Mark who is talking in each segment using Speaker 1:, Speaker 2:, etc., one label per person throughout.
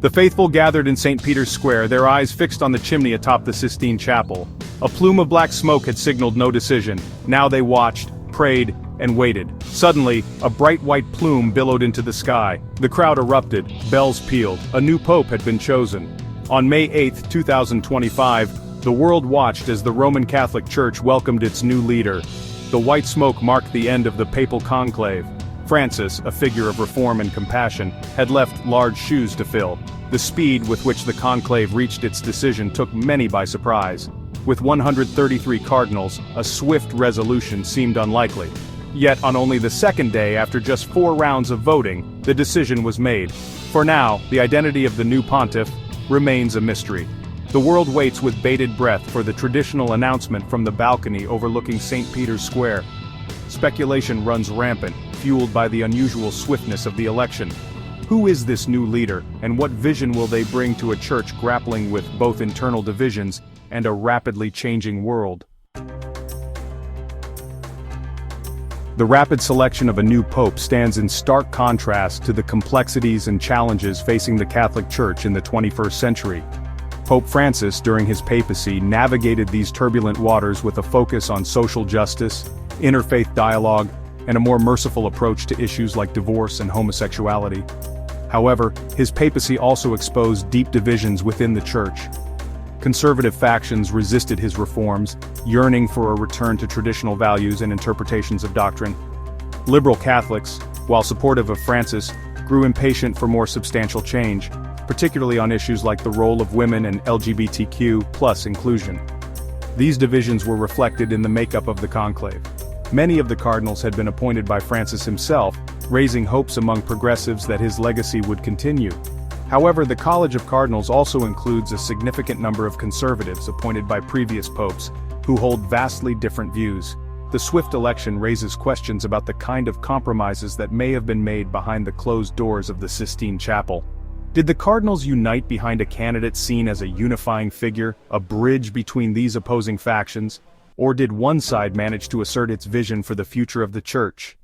Speaker 1: The faithful gathered in St. Peter's Square, their eyes fixed on the chimney atop the Sistine Chapel. A plume of black smoke had signaled no decision. Now they watched, prayed, and waited. Suddenly, a bright white plume billowed into the sky. The crowd erupted, bells pealed. A new pope had been chosen. On May 8, 2025, the world watched as the Roman Catholic Church welcomed its new leader. The white smoke marked the end of the papal conclave. Francis, a figure of reform and compassion, had left large shoes to fill. The speed with which the conclave reached its decision took many by surprise. With 133 cardinals, a swift resolution seemed unlikely. Yet on only the second day, after just 4 rounds of voting, the decision was made. For now, the identity of the new pontiff remains a mystery. The world waits with bated breath for the traditional announcement from the balcony overlooking St. Peter's Square. Speculation runs rampant, fueled by the unusual swiftness of the election. Who is this new leader, and what vision will they bring to a church grappling with both internal divisions and a rapidly changing world? The rapid selection of a new pope stands in stark contrast to the complexities and challenges facing the Catholic Church in the 21st century. Pope Francis, during his papacy, navigated these turbulent waters with a focus on social justice, interfaith dialogue, and a more merciful approach to issues like divorce and homosexuality. However, his papacy also exposed deep divisions within the Church. Conservative factions resisted his reforms, yearning for a return to traditional values and interpretations of doctrine. Liberal Catholics, while supportive of Francis, grew impatient for more substantial change, particularly on issues like the role of women and LGBTQ+ inclusion. These divisions were reflected in the makeup of the conclave. Many of the cardinals had been appointed by Francis himself, raising hopes among progressives that his legacy would continue. However, the College of Cardinals also includes a significant number of conservatives appointed by previous popes, who hold vastly different views. The swift election raises questions about the kind of compromises that may have been made behind the closed doors of the Sistine Chapel. Did the cardinals unite behind a candidate seen as a unifying figure, a bridge between these opposing factions? Or did one side manage to assert its vision for the future of the Church?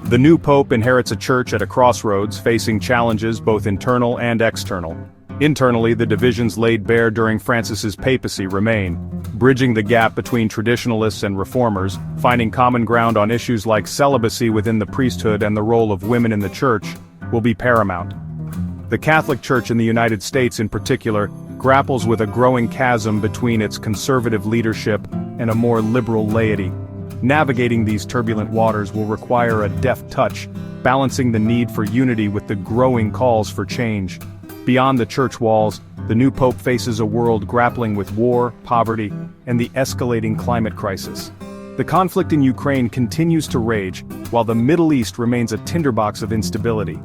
Speaker 1: The new pope inherits a church at a crossroads, facing challenges both internal and external. Internally, the divisions laid bare during Francis's papacy remain, bridging the gap between traditionalists and reformers, finding common ground on issues like celibacy within the priesthood and the role of women in the Church, will be paramount. The Catholic Church in the United States in particular grapples with a growing chasm between its conservative leadership and a more liberal laity. Navigating these turbulent waters will require a deft touch, balancing the need for unity with the growing calls for change. Beyond the church walls, the new pope faces a world grappling with war, poverty, and the escalating climate crisis. The conflict in Ukraine continues to rage, while the Middle East remains a tinderbox of instability.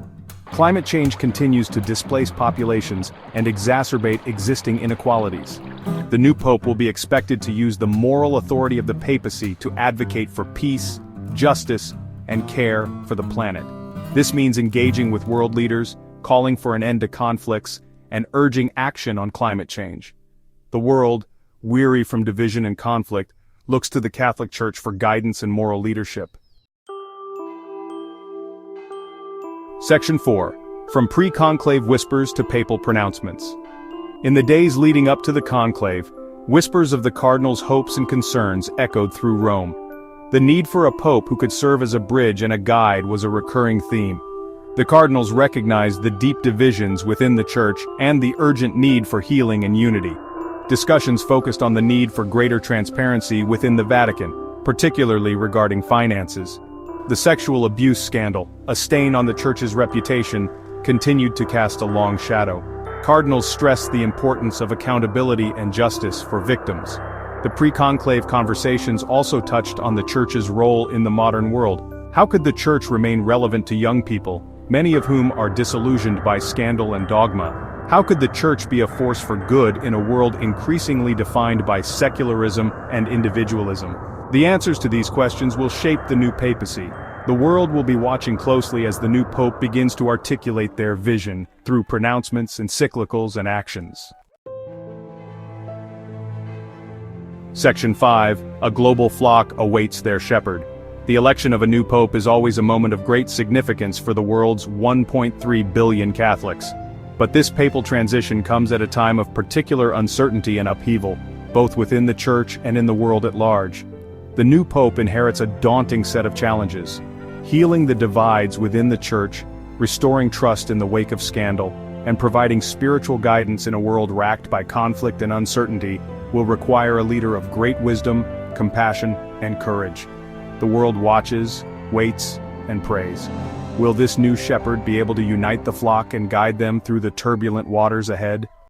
Speaker 1: Climate change continues to displace populations and exacerbate existing inequalities. The new pope will be expected to use the moral authority of the papacy to advocate for peace, justice, and care for the planet. This means engaging with world leaders, calling for an end to conflicts, and urging action on climate change. The world, weary from division and conflict, looks to the Catholic Church for guidance and moral leadership. Section 4. From pre-conclave whispers to papal pronouncements. In the days leading up to the conclave, whispers of the cardinals' hopes and concerns echoed through Rome. The need for a pope who could serve as a bridge and a guide was a recurring theme. The cardinals recognized the deep divisions within the Church and the urgent need for healing and unity. Discussions focused on the need for greater transparency within the Vatican, particularly regarding finances. The sexual abuse scandal, a stain on the Church's reputation, continued to cast a long shadow. Cardinals stressed the importance of accountability and justice for victims. The pre-conclave conversations also touched on the Church's role in the modern world. How could the Church remain relevant to young people, many of whom are disillusioned by scandal and dogma? How could the Church be a force for good in a world increasingly defined by secularism and individualism? The answers to these questions will shape the new papacy. The world will be watching closely as the new pope begins to articulate their vision through pronouncements, encyclicals, and actions. Section 5. A global flock awaits their shepherd. The election of a new pope is always a moment of great significance for the world's 1.3 billion Catholics. But this papal transition comes at a time of particular uncertainty and upheaval, both within the Church and in the world at large. The new pope inherits a daunting set of challenges: healing the divides within the Church, restoring trust in the wake of scandal, and providing spiritual guidance in a world racked by conflict and uncertainty will require a leader of great wisdom, compassion, and courage. The world watches, waits, and prays. Will this new shepherd be able to unite the flock and guide them through the turbulent waters ahead?